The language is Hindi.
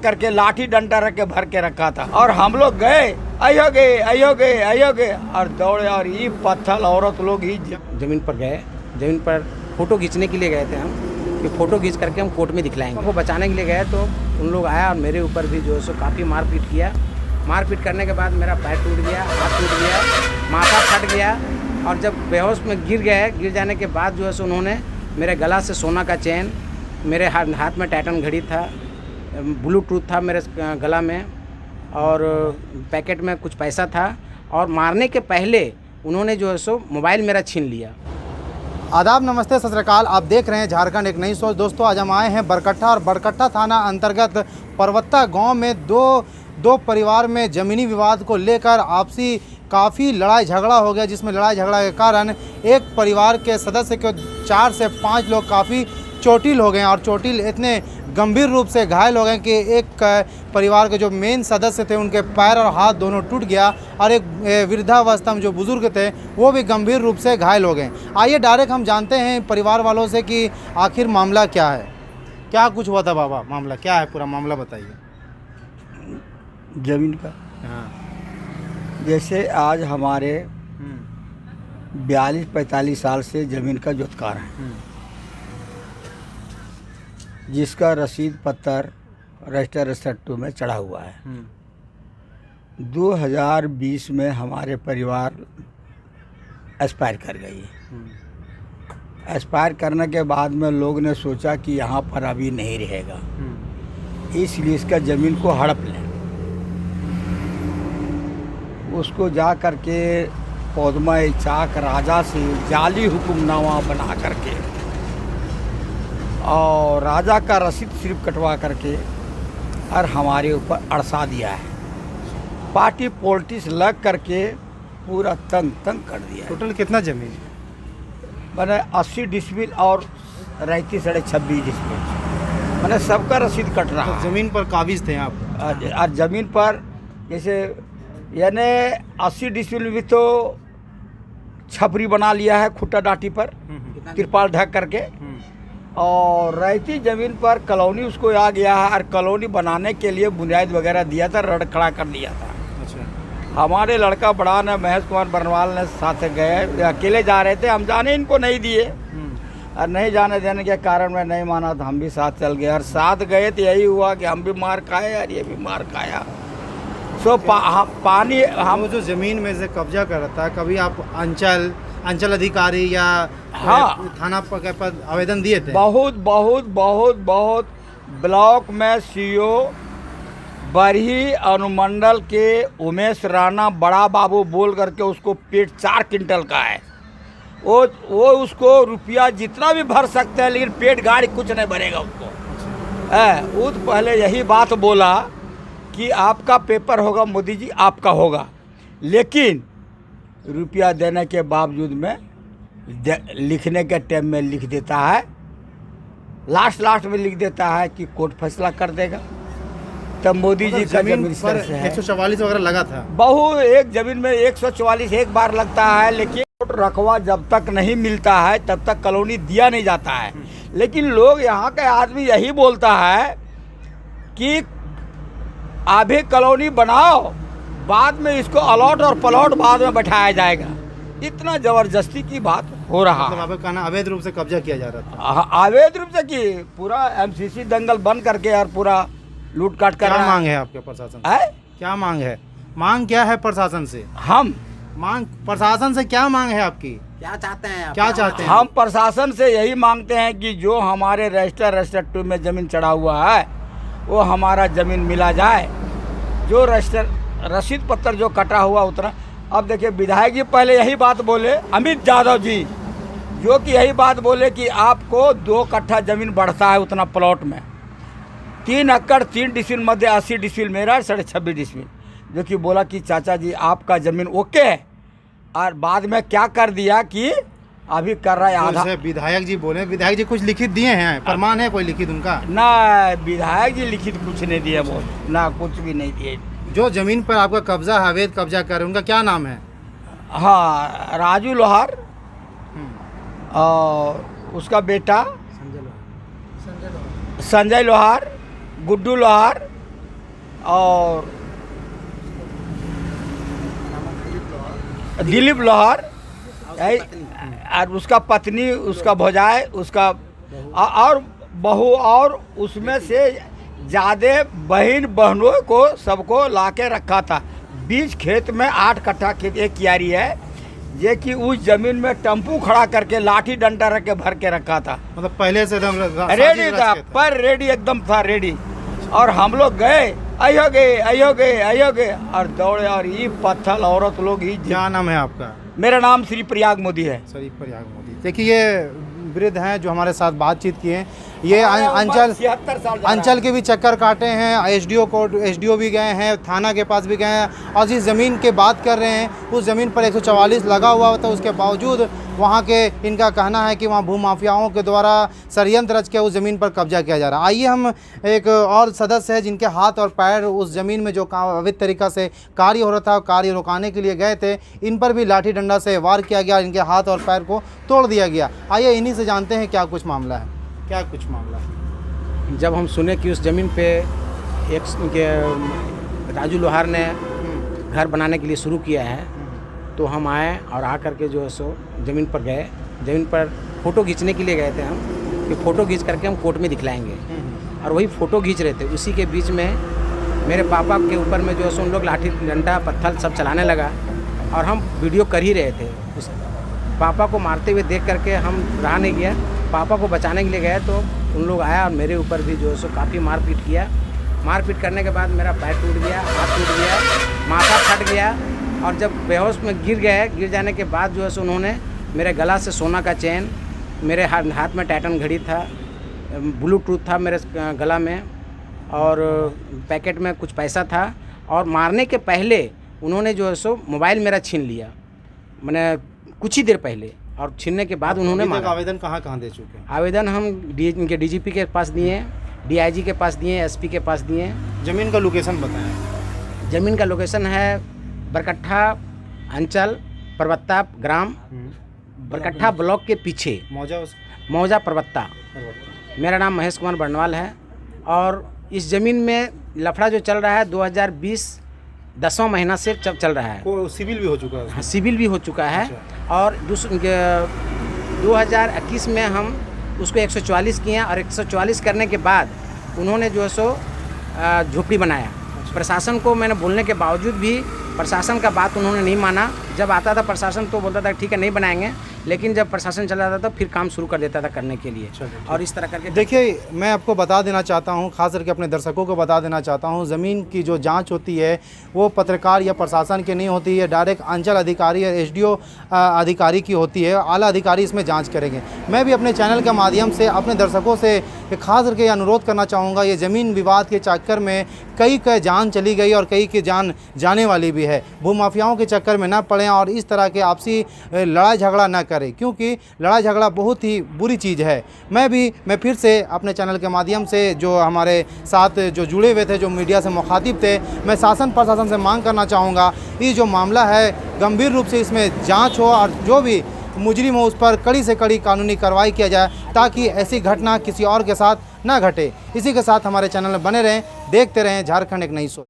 करके लाठी डंडा रख के भर के रखा था। और हम लोग गए, अयोगे और दौड़े, और ये पत्थर औरत लोग ही जमीन पर गए। जमीन पर फ़ोटो खींचने के लिए गए थे हम, कि फ़ोटो खींच करके हम कोर्ट में दिखलाएंगे। वो बचाने के लिए गए तो उन लोग आया और मेरे ऊपर भी जो है सो काफ़ी मारपीट किया। मारपीट करने के बाद मेरा पैर टूट गया, हाथ टूट गया, माथा फट गया। और जब बेहोश में गिर जाने के बाद जो है सो उन्होंने मेरे गला से सोना का चेन, मेरे हाथ में टाइटन घड़ी था, ब्लूटूथ था मेरे गला में, और पैकेट में कुछ पैसा था। और मारने के पहले उन्होंने जो है सो मोबाइल मेरा छीन लिया। आदाब, नमस्ते, सत श्री अकाल। आप देख रहे हैं झारखंड एक नई सोच। दोस्तों, आज हम आए हैं बरकट्ठा, और बरकट्ठा थाना अंतर्गत परवत्ता गांव में दो परिवार में ज़मीनी विवाद को लेकर आपसी काफ़ी लड़ाई झगड़ा हो गया, जिसमें लड़ाई झगड़ा के कारण एक परिवार के सदस्य के 4 से 5 लोग काफ़ी चोटिल हो गए, और चोटिल इतने गंभीर रूप से घायल हो गए कि एक परिवार के जो मेन सदस्य थे उनके पैर और हाथ दोनों टूट गया, और एक वृद्धावस्था में जो बुज़ुर्ग थे वो भी गंभीर रूप से घायल हो गए। आइए डायरेक्ट हम जानते हैं परिवार वालों से कि आखिर मामला क्या है, क्या कुछ हुआ था। बाबा, मामला क्या है, पूरा मामला बताइए। जमीन का, हाँ, जैसे आज हमारे 42-45 साल से ज़मीन का जोतकार है, जिसका रसीद पत्र रजिस्टर 2 में चढ़ा हुआ है। 2020 में हमारे परिवार एक्सपायर कर गई। एक्सपायर करने के बाद में लोग ने सोचा कि यहाँ पर अभी नहीं रहेगा, इसलिए इसका ज़मीन को हड़प लें। उसको जा करके पौधमा चाक राजा से जाली हुक्मनामा बना करके और राजा का रसीद सिर्फ कटवा करके और हमारे ऊपर अड़सा दिया है। पार्टी पॉलिटिक्स लग करके पूरा तंग कर दिया है। टोटल कितना ज़मीन? मैंने 80 डिसमिल और रहती 26.5 डिसमिल, मैंने सबका रसीद कट रहा है। ज़मीन पर काबिज थे आप? और ज़मीन पर जैसे यानी 80 डिसमिल में भी तो छपरी बना लिया है खुट्टा डाटी पर, तिरपाल ढक करके, और रहती ज़मीन पर कॉलोनी उसको आ गया है, और कॉलोनी बनाने के लिए बुनियाद वगैरह दिया था, रड़ खड़ा कर दिया था। अच्छा। हमारे लड़का बड़ा ने महेश कुमार बरनवाल ने साथ गए, अकेले जा रहे थे, हम जाने इनको नहीं दिए, और नहीं जाने देने के कारण मैं नहीं माना तो हम भी साथ चल गए। और साथ गए तो यही हुआ कि हम भी मार खाए और ये भी मार खाया। सो पानी हम जो ज़मीन में से कब्जा कर रहा था, कभी आप अंचल अधिकारी या थाना पर आवेदन दिए थे? बहुत ब्लॉक में सीओ बरही अनुमंडल के उमेश राणा बड़ा बाबू बोल करके उसको पेट 4 क्विंटल का है, वो उसको रुपया जितना भी भर सकते हैं, लेकिन पेट गाड़ी कुछ नहीं भरेगा उसको। वो तो पहले यही बात बोला कि आपका पेपर होगा मोदी जी, आपका होगा, लेकिन रुपया देने के बावजूद में लिखने के टाइम में लिख देता है, लास्ट में लिख देता है कि कोर्ट फैसला कर देगा। तब मोदी जी का जमीन पर 144 वगैरह लगा था। एक जमीन में 144 एक बार लगता है, लेकिन रखवा जब तक नहीं मिलता है तब तक कॉलोनी दिया नहीं जाता है। लेकिन लोग यहाँ के आदमी यही बोलता है कि अभी कॉलोनी बनाओ, बाद में इसको अलॉट और प्लॉट बाद में बैठाया जाएगा। इतना जबरदस्ती की बात हो रहा है। मतलब कहना अवैध रूप से कब्जा किया जा रहा था। अवैध रूप से कि पूरा एमसीसी दंगल बंद करके और पूरा लूट काट कर। क्या मांग है आपके प्रशासन से? क्या मांग है? मांग क्या है प्रशासन से? प्रशासन से क्या मांग है आपकी? क्या चाहते हैं आप? क्या चाहते हैं? हम प्रशासन से यही मांगते हैं कि जो हमारे रजिस्टर 2 में ज़मीन चढ़ा हुआ है वो हमारा ज़मीन मिला जाए, जो रसीद पत्र जो कटा हुआ उतना। अब देखिए, विधायक जी पहले यही बात बोले, अमित यादव जी, जो कि यही बात बोले कि आपको 2 कट्ठा ज़मीन बढ़ता है उतना प्लॉट में, 3 एकड़ 3 डिसमिल मध्य 80 डिसमिल मेरा, 26.5 डिसमिल, जो कि बोला कि चाचा जी आपका ज़मीन ओके है। और बाद में क्या कर दिया कि अभी कर रहा है आधा। विधायक जी बोले, विधायक जी कुछ लिखित दिए हैं, प्रमाण है कोई लिखित उनका? ना, विधायक जी लिखित कुछ नहीं दिए, वो ना कुछ भी नहीं दिए। जो जमीन पर आपका कब्जा है, अवैध कब्जा कर, उनका क्या नाम है? हाँ, राजू लोहार और उसका बेटा संजय लोहार, गुड्डू लोहार और दिलीप लोहार, और उसका पत्नी, उसका भौजाई, उसका और बहू, और उसमें से ज़्यादा बहनों को सबको लाके रखा था। बीच खेत में 8 कट्ठा खेत, एक क्यारी है, ये कि उस जमीन में टम्पू खड़ा करके लाठी डंडा रख के भर के रखा था। मतलब पहले से एकदम रेडी था, पर रेडी एकदम था, रेडी। और हम लोग गए, आइयो गए और दौड़े, और ये पत्थर औरत लोग ही। क्या नाम है आपका? मेरा नाम श्री प्रयाग मोदी है। श्री प्रयाग मोदी। देखिए ये वृद्ध हैं जो हमारे साथ बातचीत किए। ये अंचल के भी चक्कर काटे हैं, एसडीओ भी गए हैं, थाना के पास भी गए हैं, और जिस ज़मीन के बात कर रहे हैं उस ज़मीन पर 144 लगा हुआ था। उसके बावजूद वहाँ के इनका कहना है कि वहाँ भूमाफियाओं के द्वारा षड्यंत्र रच के उस ज़मीन पर कब्जा किया जा रहा है। आइए हम एक और सदस्य है जिनके हाथ और पैर उस ज़मीन में जो अवैध तरीक़ा से कार्य हो रहा था, कार्य रुकाने के लिए गए थे, इन पर भी लाठी डंडा से वार किया गया, इनके हाथ और पैर को तोड़ दिया गया। आइए इन्हीं से जानते हैं क्या कुछ मामला है। क्या कुछ मामला है? जब हम सुने कि उस ज़मीन पे एक राजू लोहार ने घर बनाने के लिए शुरू किया है, तो हम आए और आकर के जो है सो ज़मीन पर गए। ज़मीन पर फ़ोटो खींचने के लिए गए थे हम, कि फ़ोटो खींच करके हम कोर्ट में दिखलाएंगे। और वही फ़ोटो खींच रहे थे, उसी के बीच में मेरे पापा के ऊपर में जो है सो उन लोग लाठी डंडा पत्थर सब चलाने लगा, और हम वीडियो कर ही रहे थे। उस पापा को मारते हुए देख करके हम रहा नहीं गया, पापा को बचाने के लिए गए तो उन लोग आया और मेरे ऊपर भी जो है सो काफ़ी मारपीट किया। मारपीट करने के बाद मेरा पैर टूट गया, हाथ टूट गया, माथा फट गया, और जब बेहोश में गिर जाने के बाद जो है सो उन्होंने मेरे गला से सोना का चेन, मेरे हाथ में टाइटन घड़ी था, ब्लूटूथ था मेरे गला में, और पैकेट में कुछ पैसा था। और मारने के पहले उन्होंने जो है सो मोबाइल मेरा छीन लिया, मैंने कुछ ही देर पहले, और छीनने के बाद उन्होंने मारा। आवेदन कहाँ दे चुके हैं? आवेदन हम इनके डीजीपी के पास दिए हैं, डीआईजी के पास दिए हैं, एसपी के पास दिए हैं। ज़मीन का लोकेशन बताएं। ज़मीन का लोकेशन है बरकट्ठा अंचल परबत्ता ग्राम, बरकट्ठा ब्लॉक के पीछे मौजा परबत्ता। मेरा नाम महेश कुमार बर्नवाल है। और इस ज़मीन में लफड़ा जो चल रहा है 2020 10वां महीना से चल रहा है। सिविल भी हो चुका है? हाँ, सिविल भी हो चुका है। और 2021 में हम उसको 144 किए, और 144 करने के बाद उन्होंने जो है सो झोपड़ी बनाया। प्रशासन को मैंने बोलने के बावजूद भी प्रशासन का बात उन्होंने नहीं माना। जब आता था प्रशासन तो बोलता था ठीक है नहीं बनाएंगे, लेकिन जब प्रशासन चला जाता था फिर काम शुरू कर देता था करने के लिए। और इस तरह करके देखिए मैं आपको बता देना चाहता हूं, खास करके अपने दर्शकों को बता देना चाहता हूं, ज़मीन की जो जांच होती है वो पत्रकार या प्रशासन की नहीं होती है, डायरेक्ट अंचल अधिकारी या एसडीओ अधिकारी की होती है। आला अधिकारी इसमें जाँच करेंगे। मैं भी अपने चैनल के माध्यम से अपने दर्शकों से खास करके अनुरोध करना चाहूँगा, ये ज़मीन विवाद के चक्कर में कई जान चली गई और कई की जान जाने वाली भी है। भूमाफियाओं के चक्कर में ना पड़ें और इस तरह के आपसी लड़ाई झगड़ा ना करें, क्योंकि लड़ाई झगड़ा बहुत ही बुरी चीज़ है। मैं फिर से अपने चैनल के माध्यम से जो हमारे साथ जो जुड़े हुए थे, जो मीडिया से मुखातिब थे, मैं शासन प्रशासन से मांग करना चाहूँगा, ये जो मामला है गंभीर रूप से इसमें जाँच हो और जो भी मुजरिम हो उस पर कड़ी से कड़ी कानूनी कार्रवाई किया जाए, ताकि ऐसी घटना किसी और के साथ ना घटे। इसी के साथ हमारे चैनल में बने रहें, देखते रहें झारखंड एक नई सोच।